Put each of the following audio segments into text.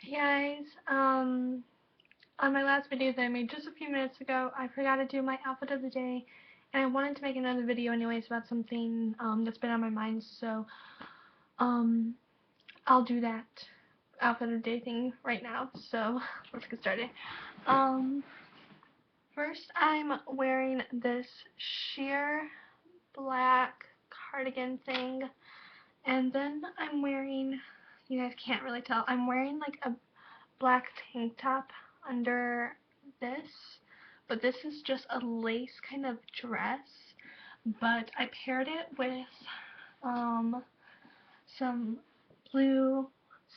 Hey guys, on my last video that I made just a few minutes ago, I forgot to do my outfit of the day, and I wanted to make another video anyways about something that's been on my mind, so um, I'll do that outfit of the day thing right now, so let's get started. Um, First I'm wearing this sheer black cardigan thing, and then I'm wearing, you guys can't really tell, I'm wearing like a black tank top under this, but this is just a lace kind of dress, but I paired it with um, some blue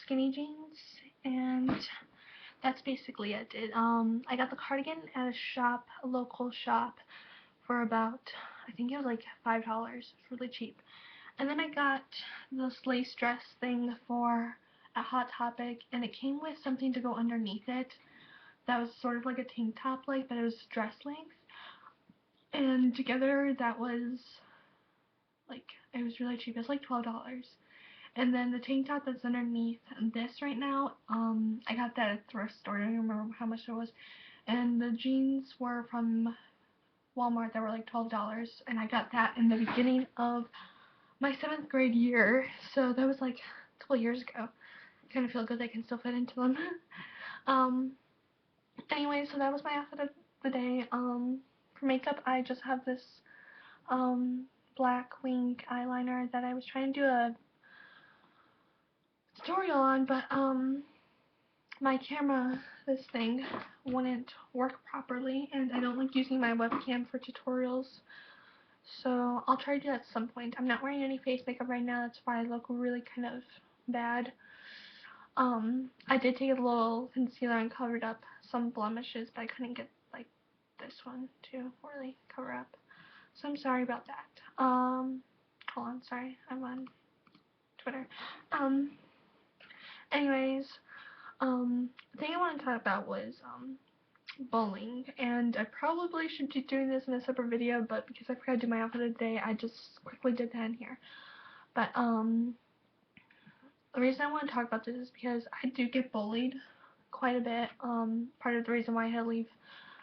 skinny jeans, and that's basically it. I got the cardigan at a local shop, for about, I think it was like $5. It's really cheap. And then I got this lace dress thing for a Hot Topic, and it came with something to go underneath it that was sort of like a tank top like, but it was dress length. And together that was like, it was really cheap. It was like $12. And then the tank top that's underneath this right now, I got that at a thrift store. I don't even remember how much it was. And the jeans were from Walmart that were like $12, and I got that in the beginning of my 7th grade year, so that was like a couple years ago. I kind of feel good I can still fit into them. um, Anyway, so that was my outfit of the day. For makeup, I just have this black wing eyeliner that I was trying to do a tutorial on, but my camera, this thing, wouldn't work properly, and I don't like using my webcam for tutorials. So I'll try to do that at some point. I'm not wearing any face makeup right now, that's why I look really kind of bad. I did take a little concealer and covered up some blemishes, but I couldn't get like this one to really cover up. So I'm sorry about that. Hold on, sorry, I'm on Twitter. Um, Anyways, the thing I want to talk about was bowling, and I probably should be doing this in a separate video, but because I forgot to do my outfit of the day, I just quickly did that in here. But the reason I want to talk about this is because I do get bullied quite a bit. Part of the reason why I had to leave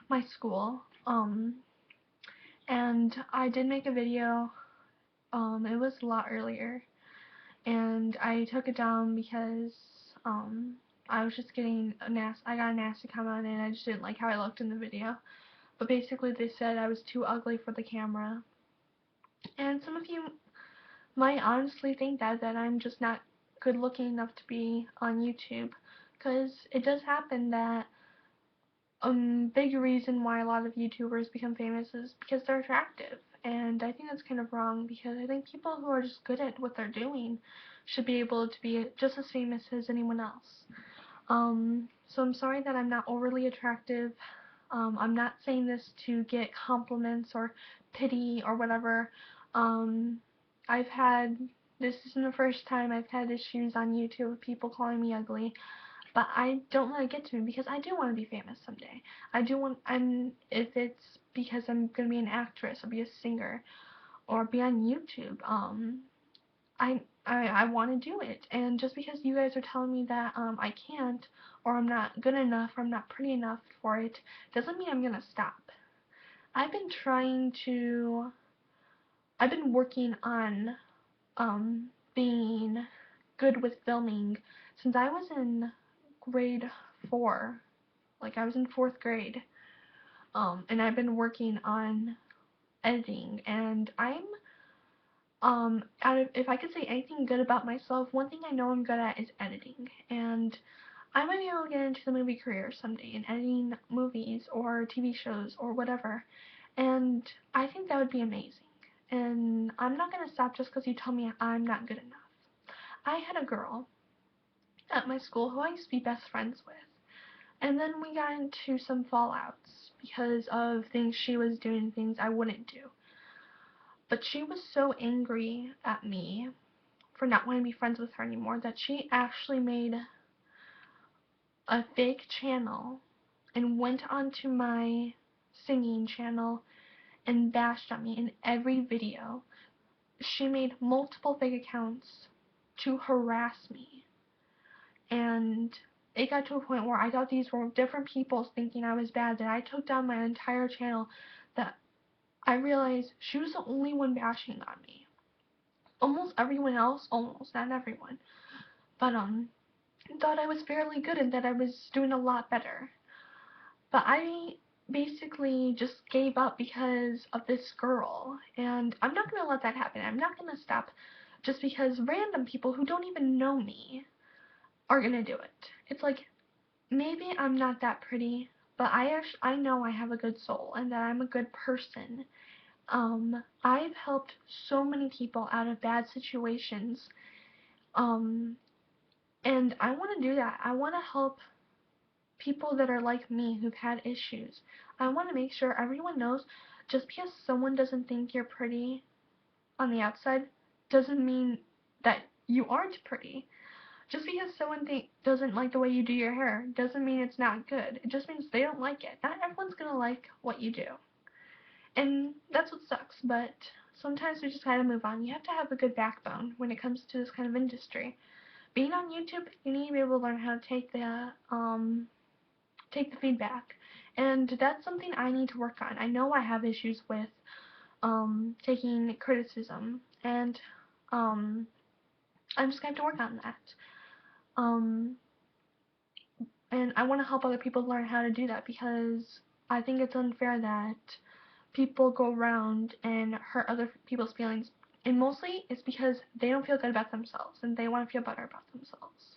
my school. And I did make a video. It was a lot earlier, and I took it down because I was just getting I got a nasty comment, and I just didn't like how I looked in the video. But basically, they said I was too ugly for the camera, and some of you might honestly think that I'm just not good looking enough to be on YouTube, because it does happen that big reason why a lot of YouTubers become famous is because they're attractive, and I think that's kind of wrong, because I think people who are just good at what they're doing should be able to be just as famous as anyone else. So I'm sorry that I'm not overly attractive. I'm not saying this to get compliments or pity or whatever. Um, I've had, this isn't the first time I've had issues on YouTube with people calling me ugly. But I don't let it get to me, because I do want to be famous someday. If it's because I'm going to be an actress or be a singer or be on YouTube, I want to do it. And just because you guys are telling me that I can't, or I'm not good enough, or I'm not pretty enough for it, doesn't mean I'm going to stop. I've been trying to, I've been working on being good with filming since I was in grade 4. Like, I was in 4th grade. And I've been working on editing, and I'm if I could say anything good about myself, one thing I know I'm good at is editing, and I might be able to get into the movie career someday in editing movies or TV shows or whatever, and I think that would be amazing. And I'm not gonna stop just because you tell me I'm not good enough. I had a girl at my school who I used to be best friends with, and then we got into some fallouts because of things she was doing, things I wouldn't do. But she was so angry at me for not wanting to be friends with her anymore that she actually made a fake channel and went onto my singing channel and bashed on me in every video. She made multiple fake accounts to harass me, and it got to a point where I thought these were different people thinking I was bad, that I took down my entire channel, that I realized she was the only one bashing on me. Almost everyone else, almost, not everyone, but thought I was fairly good and that I was doing a lot better. But I basically just gave up because of this girl, and I'm not going to let that happen. I'm not going to stop just because random people who don't even know me are going to do it. It's like, maybe I'm not that pretty, but I know I have a good soul and that I'm a good person. I've helped so many people out of bad situations, and I want to do that. I want to help people that are like me who've had issues. I want to make sure everyone knows, just because someone doesn't think you're pretty on the outside doesn't mean that you aren't pretty. Just because someone doesn't like the way you do your hair doesn't mean it's not good. It just means they don't like it. Not everyone's going to like what you do. And that's what sucks, but sometimes we just gotta move on. You have to have a good backbone when it comes to this kind of industry. Being on YouTube, you need to be able to learn how to take the feedback. And that's something I need to work on. I know I have issues with taking criticism, and I'm just gonna have to work on that. Um, and I want to help other people learn how to do that, because I think it's unfair that people go around and hurt other people's feelings, and mostly it's because they don't feel good about themselves and they want to feel better about themselves.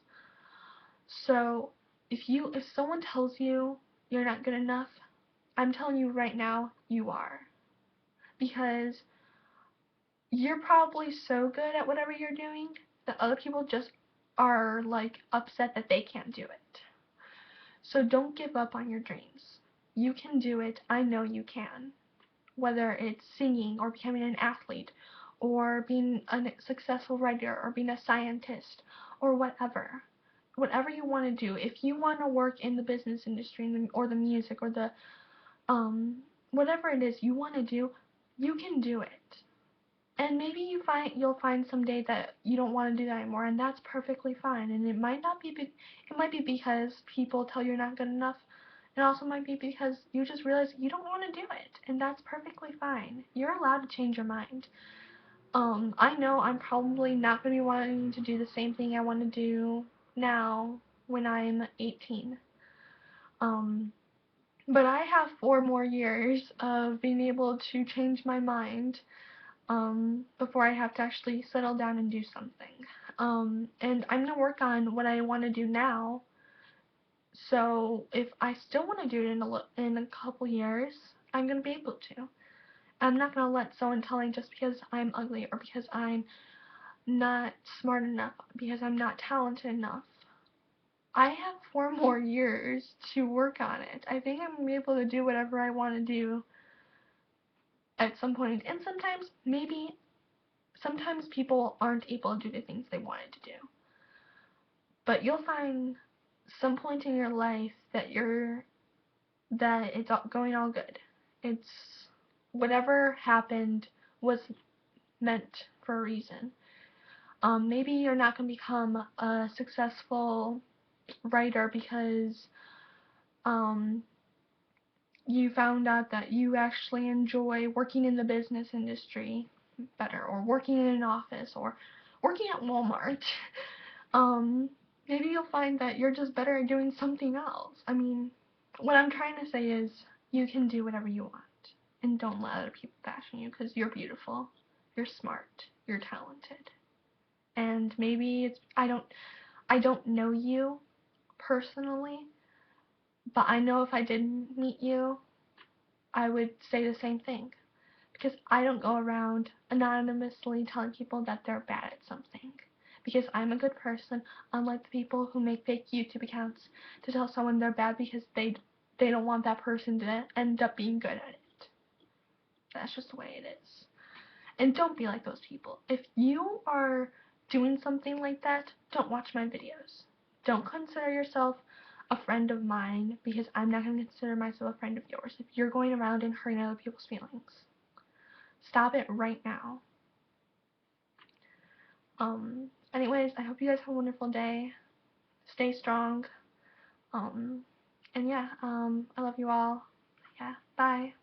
So if someone tells you you're not good enough, I'm telling you right now, you are. Because you're probably so good at whatever you're doing that other people just are like upset that they can't do it. So don't give up on your dreams. You can do it. I know you can. Whether it's singing or becoming an athlete or being a successful writer or being a scientist or whatever. Whatever you want to do. If you want to work in the business industry or the music or the whatever it is you want to do, you can do it. And maybe you'll find someday that you don't want to do that anymore, and that's perfectly fine. And it might be because people tell you're not good enough. It also might be because you just realize you don't want to do it, and that's perfectly fine. You're allowed to change your mind. I know I'm probably not going to be wanting to do the same thing I want to do now when I'm 18. But I have 4 more years of being able to change my mind before I have to actually settle down and do something. And I'm going to work on what I want to do now. So if I still want to do it in a couple years, I'm going to be able to. I'm not going to let someone tell me just because I'm ugly or because I'm not smart enough, because I'm not talented enough. I have 4 more years to work on it. I think I'm going to be able to do whatever I want to do at some point. And sometimes people aren't able to do the things they wanted to do. But you'll find some point in your life that it's going all good. It's whatever happened was meant for a reason. Maybe you're not going to become a successful writer because you found out that you actually enjoy working in the business industry better, or working in an office, or working at Walmart. Maybe you'll find that you're just better at doing something else. I mean, what I'm trying to say is you can do whatever you want, and don't let other people bash on you, because you're beautiful, you're smart, you're talented. And maybe I don't know you personally, but I know if I didn't meet you, I would say the same thing. Because I don't go around anonymously telling people that they're bad at something. Because I'm a good person, unlike the people who make fake YouTube accounts to tell someone they're bad because they don't want that person to end up being good at it. That's just the way it is. And don't be like those people. If you are doing something like that, don't watch my videos. Don't consider yourself a friend of mine, because I'm not going to consider myself a friend of yours if you're going around and hurting other people's feelings. Stop it right now. Anyways, I hope you guys have a wonderful day. Stay strong. And yeah, I love you all. Yeah, bye.